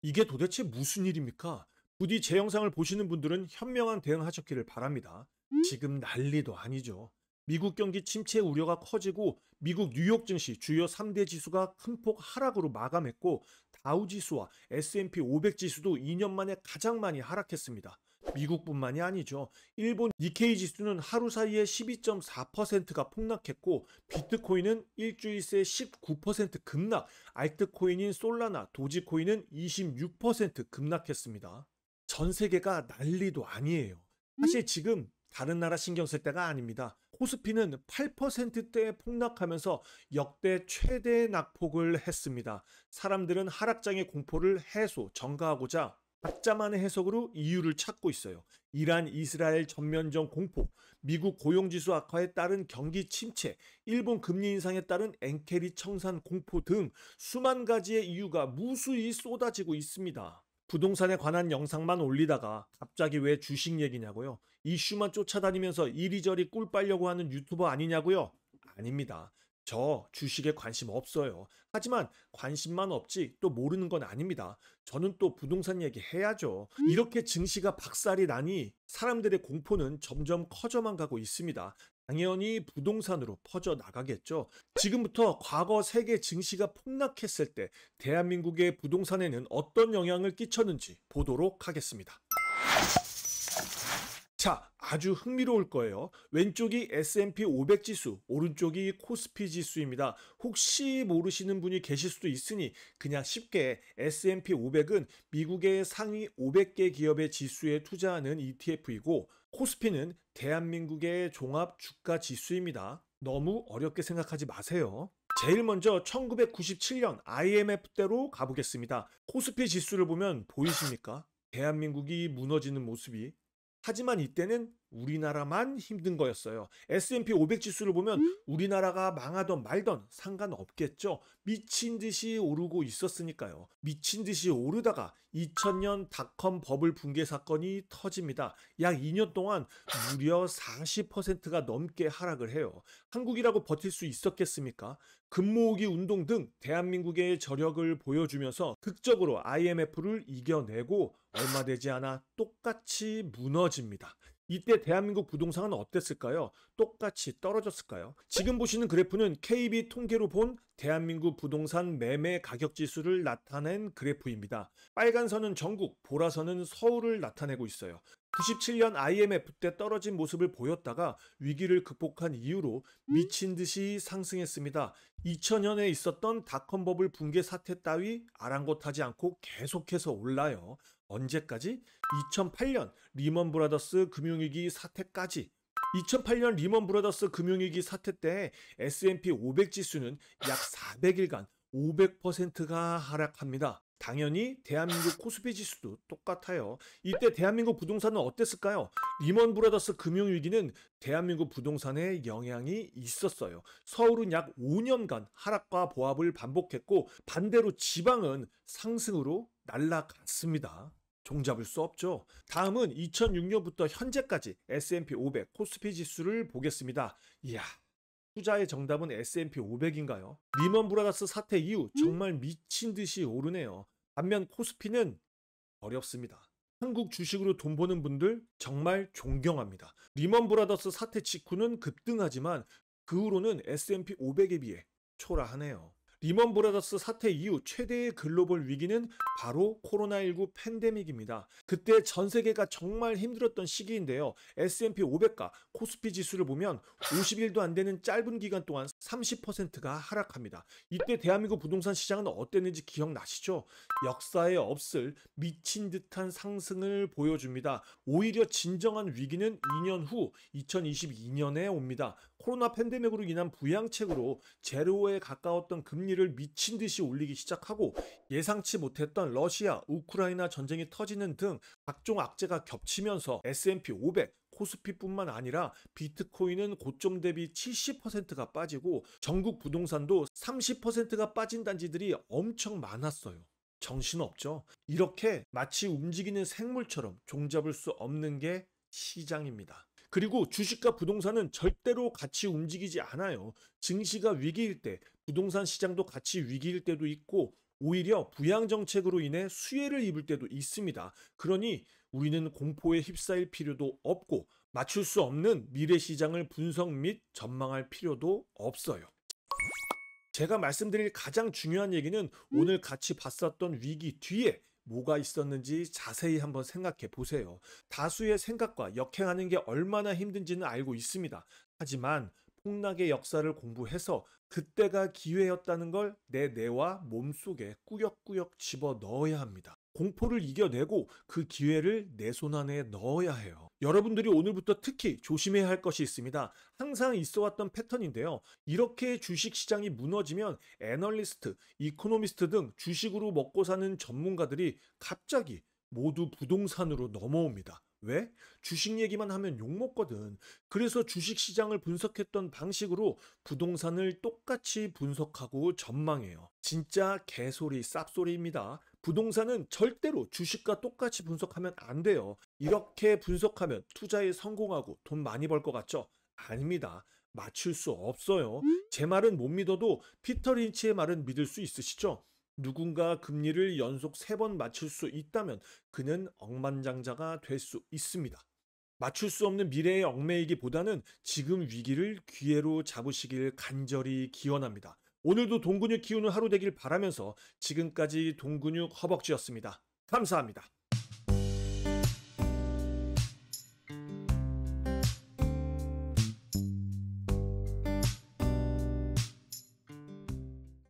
이게 도대체 무슨 일입니까? 부디 제 영상을 보시는 분들은 현명한 대응하셨기를 바랍니다. 지금 난리도 아니죠. 미국 경기 침체 우려가 커지고 미국 뉴욕 증시 주요 3대 지수가 큰 폭 하락으로 마감했고 다우 지수와 S&P 500 지수도 2년 만에 가장 많이 하락했습니다. 미국뿐만이 아니죠. 일본 니케이 지수는 하루 사이에 12.4%가 폭락했고 비트코인은 일주일 새 19% 급락, 알트코인인 솔라나, 도지코인은 26% 급락했습니다. 전 세계가 난리도 아니에요. 사실 지금 다른 나라 신경 쓸 때가 아닙니다. 코스피는 8%대에 폭락하면서 역대 최대 낙폭을 했습니다. 사람들은 하락장의 공포를 전가하고자 각자만의 해석으로 이유를 찾고 있어요. 이란, 이스라엘 전면전 공포, 미국 고용지수 악화에 따른 경기 침체, 일본 금리 인상에 따른 엔캐리 청산 공포 등 수만 가지의 이유가 무수히 쏟아지고 있습니다. 부동산에 관한 영상만 올리다가 갑자기 왜 주식 얘기냐고요? 이슈만 쫓아다니면서 이리저리 꿀 빨려고 하는 유튜버 아니냐고요? 아닙니다. 저 주식에 관심 없어요. 하지만 관심만 없지 또 모르는 건 아닙니다. 저는 또 부동산 얘기 해야죠. 이렇게 증시가 박살이 나니 사람들의 공포는 점점 커져만 가고 있습니다. 당연히 부동산으로 퍼져 나가겠죠. 지금부터 과거 세계 증시가 폭락했을 때 대한민국의 부동산에는 어떤 영향을 끼쳤는지 보도록 하겠습니다. 자, 아주 흥미로울 거예요. 왼쪽이 S&P 500 지수, 오른쪽이 코스피 지수입니다. 혹시 모르시는 분이 계실 수도 있으니 그냥 쉽게 S&P 500은 미국의 상위 500개 기업의 지수에 투자하는 ETF이고 코스피는 대한민국의 종합 주가 지수입니다. 너무 어렵게 생각하지 마세요. 제일 먼저 1997년 IMF 때로 가보겠습니다. 코스피 지수를 보면 보이십니까? 대한민국이 무너지는 모습이. 하지만 이때는 우리나라만 힘든 거였어요. S&P 500 지수를 보면 우리나라가 망하던 말던 상관없겠죠. 미친 듯이 오르고 있었으니까요. 미친 듯이 오르다가 2000년 닷컴 버블 붕괴 사건이 터집니다. 약 2년 동안 무려 40%가 넘게 하락을 해요. 한국이라고 버틸 수 있었겠습니까? 금모으기 운동 등 대한민국의 저력을 보여주면서 극적으로 IMF를 이겨내고 얼마 되지 않아 똑같이 무너집니다. 이때 대한민국 부동산은 어땠을까요? 똑같이 떨어졌을까요? 지금 보시는 그래프는 KB 통계로 본 대한민국 부동산 매매 가격 지수를 나타낸 그래프입니다. 빨간 선은 전국, 보라선은 서울을 나타내고 있어요. 97년 IMF 때 떨어진 모습을 보였다가 위기를 극복한 이후로 미친 듯이 상승했습니다. 2000년에 있었던 닷컴 버블 붕괴 사태 따위 아랑곳하지 않고 계속해서 올라요. 언제까지? 2008년 리먼 브라더스 금융위기 사태까지. 2008년 리먼 브라더스 금융위기 사태 때 S&P 500 지수는 약 400일간 500%가 하락합니다. 당연히 대한민국 코스피 지수도 똑같아요. 이때 대한민국 부동산은 어땠을까요? 리먼 브라더스 금융위기는 대한민국 부동산에 영향이 있었어요. 서울은 약 5년간 하락과 보합을 반복했고 반대로 지방은 상승으로 날아갔습니다. 종잡을 수 없죠. 다음은 2006년부터 현재까지 S&P 500 코스피 지수를 보겠습니다. 이야, 투자의 정답은 S&P 500인가요? 리먼 브라더스 사태 이후 정말 미친 듯이 오르네요. 반면 코스피는 어렵습니다. 한국 주식으로 돈 버는 분들 정말 존경합니다. 리먼 브라더스 사태 직후는 급등하지만 그 후로는 S&P 500에 비해 초라하네요. 리먼 브라더스 사태 이후 최대의 글로벌 위기는 바로 코로나19 팬데믹입니다. 그때 전 세계가 정말 힘들었던 시기인데요. S&P 500과 코스피 지수를 보면 50일도 안 되는 짧은 기간 동안 30%가 하락합니다. 이때 대한민국 부동산 시장은 어땠는지 기억나시죠? 역사에 없을 미친 듯한 상승을 보여줍니다. 오히려 진정한 위기는 2년 후 2022년에 옵니다. 코로나 팬데믹으로 인한 부양책으로 제로에 가까웠던 금리를 미친 듯이 올리기 시작하고 예상치 못했던 러시아, 우크라이나 전쟁이 터지는 등 각종 악재가 겹치면서 S&P 500, 코스피뿐만 아니라 비트코인은 고점 대비 70%가 빠지고 전국 부동산도 30%가 빠진 단지들이 엄청 많았어요. 정신없죠? 이렇게 마치 움직이는 생물처럼 종잡을 수 없는 게 시장입니다. 그리고 주식과 부동산은 절대로 같이 움직이지 않아요. 증시가 위기일 때 부동산 시장도 같이 위기일 때도 있고 오히려 부양 정책으로 인해 수혜를 입을 때도 있습니다. 그러니 우리는 공포에 휩싸일 필요도 없고 맞출 수 없는 미래 시장을 분석 및 전망할 필요도 없어요. 제가 말씀드릴 가장 중요한 얘기는 오늘 같이 봤었던 위기 뒤에 뭐가 있었는지 자세히 한번 생각해 보세요. 다수의 생각과 역행하는 게 얼마나 힘든지는 알고 있습니다. 하지만 폭락의 역사를 공부해서 그때가 기회였다는 걸 내 뇌와 몸속에 꾸역꾸역 집어 넣어야 합니다. 공포를 이겨내고 그 기회를 내 손 안에 넣어야 해요. 여러분들이 오늘부터 특히 조심해야 할 것이 있습니다. 항상 있어 왔던 패턴인데요. 이렇게 주식 시장이 무너지면 애널리스트, 이코노미스트 등 주식으로 먹고 사는 전문가들이 갑자기 모두 부동산으로 넘어옵니다. 왜? 주식 얘기만 하면 욕먹거든. 그래서 주식 시장을 분석했던 방식으로 부동산을 똑같이 분석하고 전망해요. 진짜 개소리, 쌉소리입니다. 부동산은 절대로 주식과 똑같이 분석하면 안 돼요. 이렇게 분석하면 투자에 성공하고 돈 많이 벌 것 같죠? 아닙니다. 맞출 수 없어요. 제 말은 못 믿어도 피터 린치의 말은 믿을 수 있으시죠? 누군가 금리를 연속 3번 맞출 수 있다면 그는 억만장자가 될 수 있습니다. 맞출 수 없는 미래에 얽매이기보다는 지금 위기를 기회로 잡으시길 간절히 기원합니다. 오늘도 동근육 키우는 하루 되길 바라면서 지금까지 동근육 허벅지였습니다. 감사합니다.